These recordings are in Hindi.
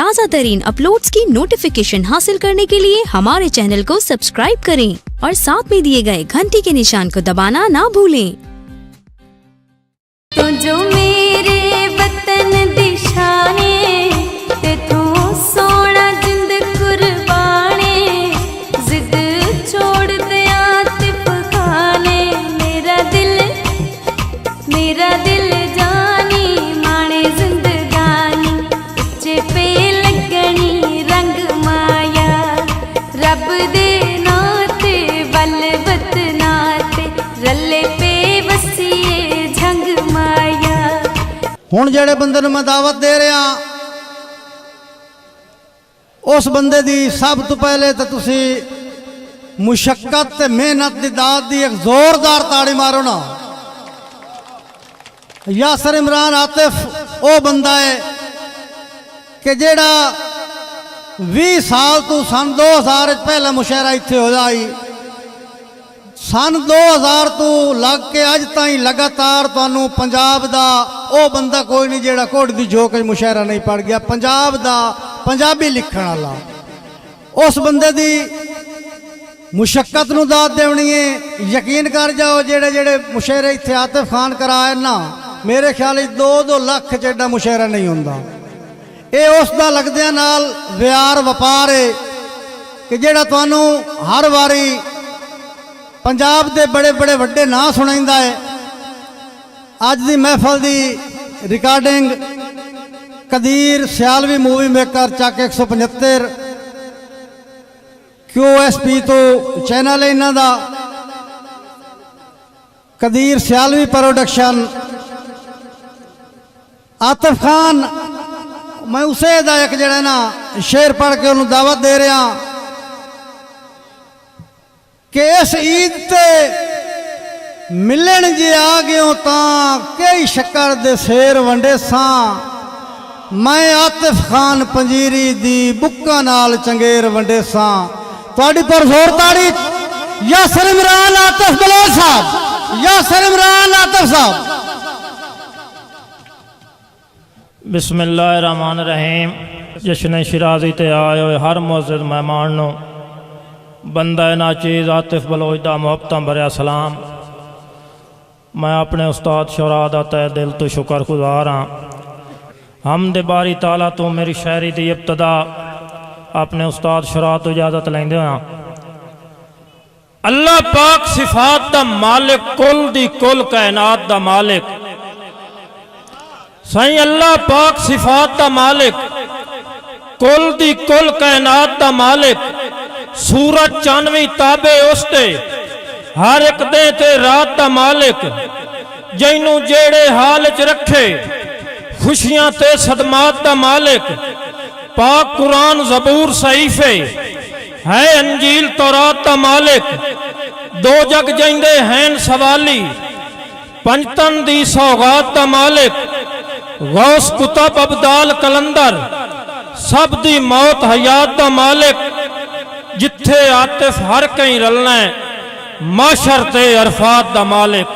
ताज़ा तरीन अपलोड्स की नोटिफिकेशन हासिल करने के लिए हमारे चैनल को सब्सक्राइब करें और साथ में दिए गए घंटी के निशान को दबाना ना भूलें। तो जो मेरे वतन दी शाने ते तू सोना जिंद कुर्बाने, जिद छोड़ दे आतिफ खाने। मेरा दिल जानी माने जिंदगानी, उच्चे पे लगनी रंग माया। रब दे नाते वल वतनाते रले पे वसीए झंग माया। हुण जेड़े बंदे नूं मैं दावत दे रहा, उस बंदे दी सब तो पहले तो तुसी मुशक्कत ते मेहनत दी दात दी एक जोरदार ताड़ी मारो ना। यासर इमरान आतिफ वो बंदा है कि जेड़ा 20 साल तो सन 2000 पहला मुशायरा इत्थे हो जाई, सन 2000 तो लग के अज ताईं लगातार तुहानूं पंजाब दा वो बंदा कोई नहीं जेड़ा घोड़ी दी झोक मुशायरा नहीं पढ़ गया। पंजाब दा पंजाबी लिखण वाला उस बंदे दी मुशक्कत नूं दात देवनी है। यकीन कर जाओ जेड़े जेड़े मुशायरे इत्थे आतिफ खान कराए ना, मेरे ख्याल 2-2 लाख जेड़ा मुशायरा नहीं होंदा। ये उसका लगदियां नाल व्यार वपार है कि जेड़ा तुहानूं हर वारी पंजाब दे बड़े बड़े वड्डे नां सुनाइंदा है। अज दी महफल दी recording Qadir Sialvi movie maker Chak 175 QSP तो चैनल है इन्हां दा, कदीर सियालवी प्रोडक्शन। आतिफ खान मैं उसे दा एक जड़ा ना शेर पढ़ के उन्होंने दावत दे रहा कि इस ईद ते मिलन जे आ गयो तां कई शक्कर दे शेर वंडे सां। मैं आतिफ खान पंजीरी दी बुक्का नाल चंगेर वंडे सां। तुहाडी पुरजोर ताड़ी यासर इमरान आतिफ बलोच साहब, यासर इमरान आतिफ साहब। बिस्मिल्लाहिर्रहमानिर्रहीम। जश्न शिराजी ते आए हुए हर मुअज़्ज़िज़ मेहमान नूं बंदा नाचीज़ आतिफ बलोच दा मुहब्बतां भरिया सलाम। मैं अपने उस्ताद शौरा दा तहे दिल तो शुक्रगुज़ार हाँ। हमद बारी ताला तो मेरी शायरी दी इब्तदा अपने उस्ताद शौरा तो इजाज़त लैंदे हाँ। अल्लाह पाक सिफात दा मालिक, कुल दी कुल कायनात दा मालिक। सही अल्लाह पाक सिफात दा मालिक, कुल दी कुल कायनात दा मालिक। सूरज चांदवी ताबे उसते, हर एक दे ते रात दा मालिक। जैनू जेड़े हाल च रखे, खुशियां ते सदमात दा मालिक। पाक कुरान ज़बूर सहीफे है, अंजील तौरात दा मालिक। दो जग जैंदे हैं सवाली, पंजतन दी सौगात दा मालिक। गौस कुतब अब्दाल कलंदर, सब दी मौत हयात दा मालिक। जिथे आतिफ हर कहीं रलना है, माशर ते अरफात दा मालिक।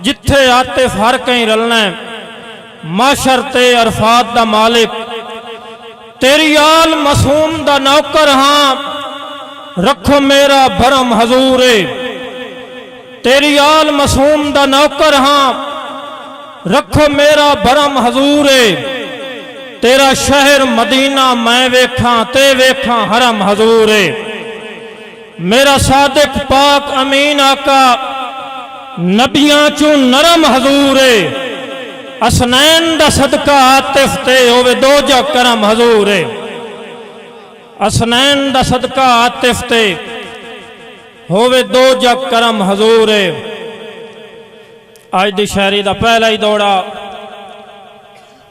जिथे आतिफ हर कहीं रलना है, माशर ते अरफात दा मालिक। तेरी आल मासूम दा नौकर हाँ, रखो मेरा भरम हजूरे। तेरी आल मासूम दा नौकर हाँ, रखो मेरा भरम हजूरे। तेरा शहर मदीना मैं वेखा ते वेखा हरम हजूरे। मेरा सादिक पाक अमीन आका, नबियां चू नरम हजूरे। असनैन दा सदका आतिफ ते होवे दो जग करम हजूरे। असनैन दा सदका आतिफ ते होवे दो जग करम हजूरे। अज दी शायरी दा पहला ही दौड़ा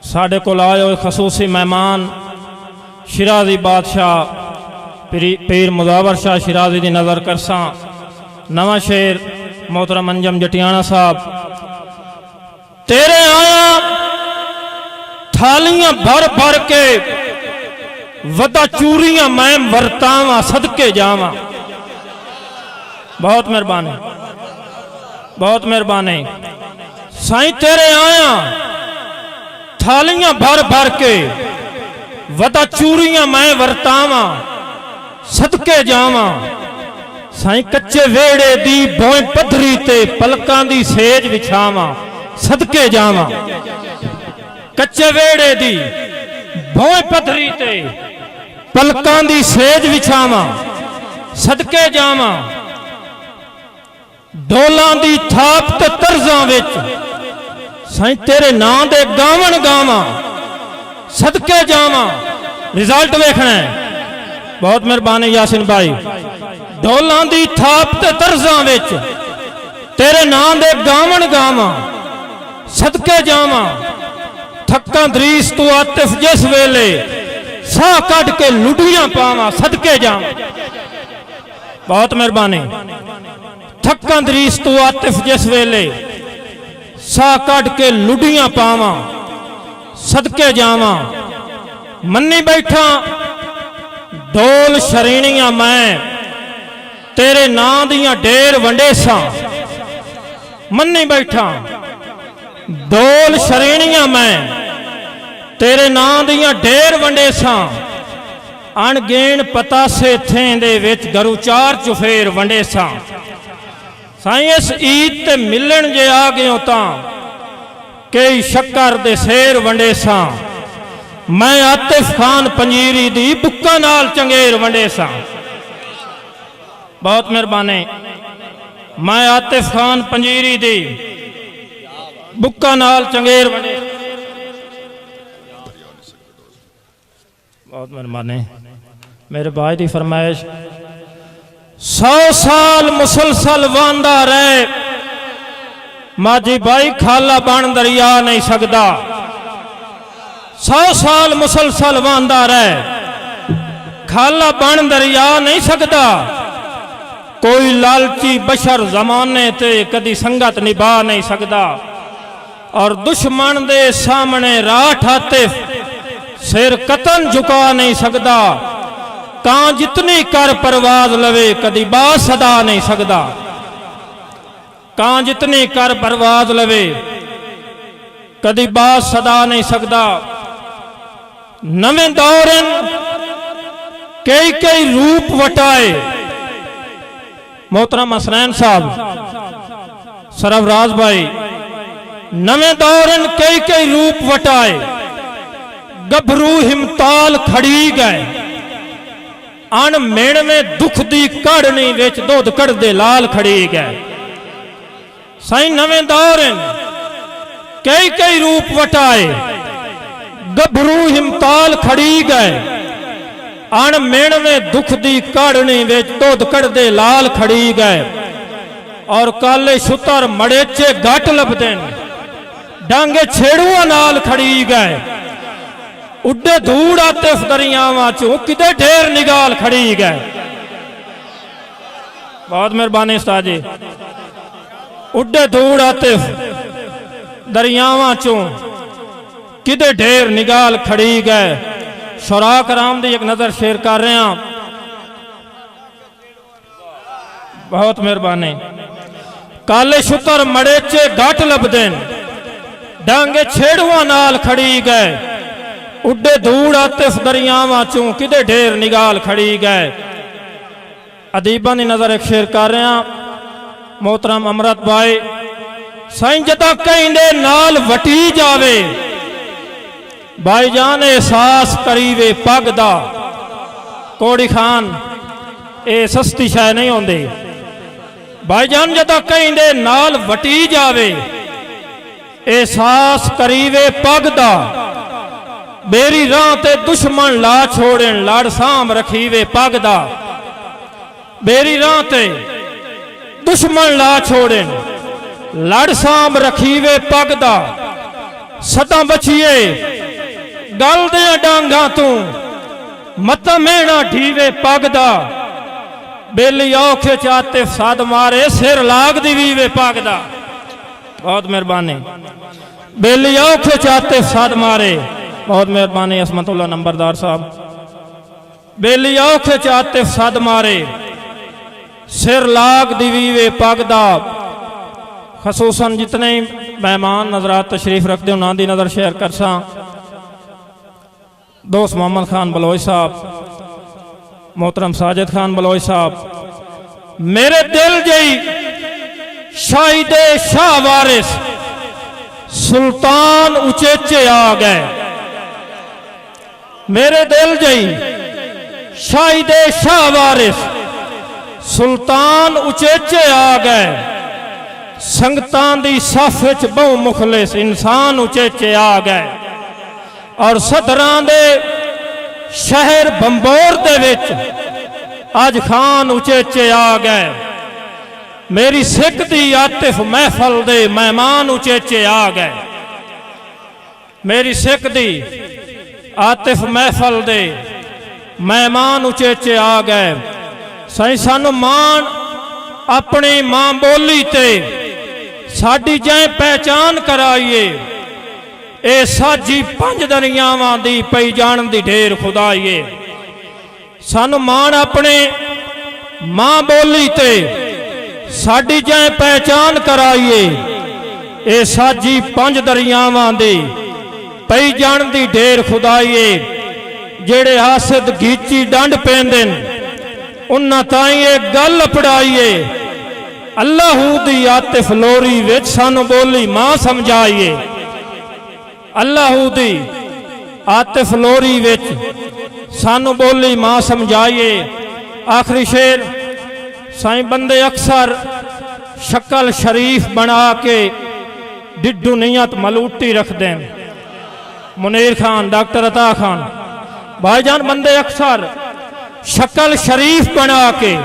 साढ़े को आए हुए खसूसी मेहमान शिराजी बादशाह पीर मुजावर शाह शिराजी की नज़र करसा। नवा शेर मोहतरम अंजम जटियाना साहब। तेरे आया थालियां भर भर के, वदा चूरियां मैं वरतावा सदके जावा। बहुत मेहरबानी, बहुत मेहरबानी। साईं तेरे आया थालियां भर भर के, वदा चूड़ियां मैं वरतावां सदके जावां साईं कच्चे वेड़े दी भोए पधरी ते पलकां दी सेज विछावां सदके जावां कच्चे वेड़े दी भोए पधरी ते पलकां दी सेज विछावां सदके जावां डोलां दी थाप ते तर्जां विच साईं तेरे नां दे गावण गावां सदके जावां रिजल्ट वेखना है। बहुत मेहरबानी यासिन भाई। डोलां दी थाप ते तर्जां विच तेरे नां दे गावण गावां सदके जावां थक्कां दरीस तू आतिफ जिस वेले साह कढ के लुडियां पावां सदके जावां। बहुत मेहरबानी। थक्कां दरीस तू आतिफ जिस वेले साह कढ के लुडियां पावां सदके जावां मन्नी बैठा डोल शरीणियां मैं तेरे नां दियां ढेर वंडेसां मन्नी बैठा डोल शरीणियां मैं तेरे नां दियां ढेर वंडेसां अणगेण पतासे थें दे विच गरू चार चुफेर वंडेसां साईं इस ईद ते मिलन जे आ गयो तां कई शक्कर दे शेर वंडेसां मैं आतिफ खान पंजीरी दी बुक्का नाल चंगेर वंडेसां। बहुत मेहरबानी। मैं आतिफ खान पंजीरी दी बुक्का नाल चंगेर वंडेसां। बहुत मेहरबानी। मेरे भाई दी फरमाइश 100 साल मुसलसल वांदा रहे माजी भाई खाला बन दरिया नहीं सकदा। 100 साल मुसलसल वांदा रहे खाला बन दरिया नहीं सकदा। कोई लालची बशर जमाने ते कदी संगत निभा नहीं सकदा और दुश्मन दे सामने राठ आतिफ सिर कतन झुका नहीं सकदा। कां जितनी कर परवाज लवे कदी बात सदा नहीं सकदा। कां जितनी कर परवाज लवे कदी बात सदा नहीं सकदा। नवे दौरन कई कई रूप वटाए मोहतरम हसनैन साहब सरफराज भाई नवे दौरन कई कई रूप वटाए गभरू हिमताल खड़ी गए अण मेण में दुख दी कड़नी विच दुध कड़दे लाल खड़ी गए। साईं नवे दौरन कई कई रूप वटाए गभरू हिमताल खड़ी गए अण मेण में दुख दी कड़नी विच दुध कड़दे लाल खड़ी गए। और काले छुतर मड़ेचे घट लभदे डांगे छेड़ुआ नाल खड़ी गए उड्डे धूड़ आतिफ दरियावां चों किते ढेर निगाल खड़ी गए। बहुत मेहरबानी उस्ताद जी। उड्डे धूड़ आतिफ दरियावां चों किते ढेर निगाल खड़ी गए। शुरा कराम दी एक नजर शेयर कर रहे हैं। बहुत मेहरबानी। काले छुतर मड़ेचे घट लभदे डांगे छेड़ुआ नाल खड़ी गए उड्डे धूड़ आतिफ दरियावां चों किते ढेर निगाल खड़ी गए। अदीबा दी नजर एक शेर कर रहे हैं। मोहतरम अमरत भाई साईं जदा कहंदे नाल वटी जावे भाईजान एहसास करीवे पग दा कोड़ी खान ए सस्ती शै नहीं होंदी। भाईजान जदा कहंदे नाल वटी जावे एहसास करीवे पग दा बेरी राह ते दुश्मन ला छोड़न लड़ साम रखीवे पग दा। बेरी राह ते दुश्मन ला छोड़न लड़ साम रखीवे पग दा। सदा बचिए गल दे डांगा तू मत मेना ढीवे पग दा। बेली औखे चाते साद मारे सिर लाग दीवे पग दा। बहुत मेहरबानी। बेली औखे चाते साद मारे। बहुत मेहरबानी असमतुल्ला नंबरदार साहब। बेली औखे चाते साद मारे सिर लाग दीवे पग दा। खसूसन जितने मेहमान नजरात तशरीफ रखते उन्होंने दी नजर शेयर कर सा। दोस्त मोहम्मद खान बलोच साहब, मोहतरम साजिद खान बलोच साहब, मेरे दिल जई शाहिदे शाह वारिस सुल्तान उचेचे आ गए। मेरे दिल जई शाहिदे शाह वारिस सुल्तान उचेचे आ गए। संगतां दी सफ विच बहु मुखलिस इंसान उचेचे आ गए। और सदरां दे शहर बंबोर दे विच अज खान उचेचे आ गए। मेरी सिख दी आतिफ महफल दे मेहमान उचेचे आ गए। मेरी सिख दी आतिफ महफल दे मेहमान उचेचे आ गए। सही सानू मान अपनी मां बोली ते साडी जै पहचान कराइए। ए साजी पंज दरियावां दी पई जान दी ढेर खुदाइए। सानू मान अपने मां बोली ते साडी जै पहचान कराइए। ए साजी पंज दरियावां दी पई जान दी ढेर खुदाइए। जेड़े हासिद गीची डंड पेंदे उन्हां ताईं ए गल पढ़ाइए। अल्लाह दी आतिफ लोरी विच सानू बोली मां समझाइए। अल्लाह दी आतिफ लोरी विच सानू बोली मां समझाइए। आखिरी शेर साईं बंदे अक्सर शक्ल शरीफ बना के डिड्डू नीयत मलूटी रख दें। मुनीर खान, डॉक्टर अता खान भाईजान, बंदे अक्सर शक्ल शरीफ बना के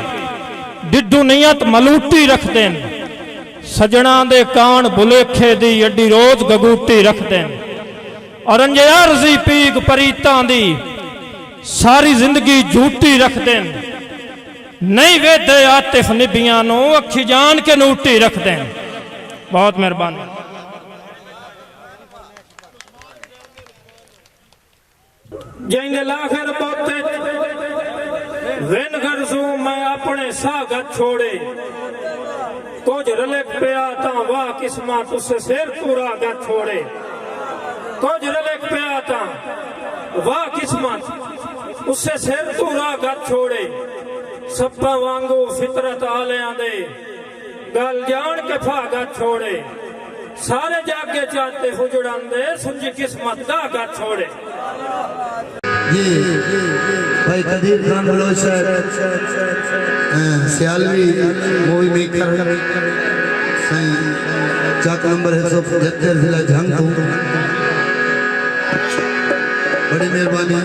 डिड्डू नीयत मलूटी रख दें। सजना दे कान बुलेखे दी अड्डी रोज गगूटी रख दें। और अंजियारजी पीग परीतां दी सारी जिंदगी झूठी रख दें। नहीं वेदे आतिफ निबियां नू अखी जान के नूटी रख दें। बहुत मेहरबानी। जैंदे लाखर बोते वेन गरजू मैं अपने सागत छोड़े। कुछ रले पिया ता वाह किस्मत उससे सिर पूरा गत छोड़े। कुछ रले पिया ता वाह किस्मत उससे सिर पूरा गत छोड़े। सप्पा वांगू फितरत आलियां दे गल जान के फागत छोड़े। सारे जागे चाहते हुजड़ां दे सुंजी किस्मत दा गत छोड़े। जी भाई कदीर खान बलोच साहब सियालवी मूवी मेकर सही चाक नंबर 175 जिला झंग। बड़ी मेहरबानी।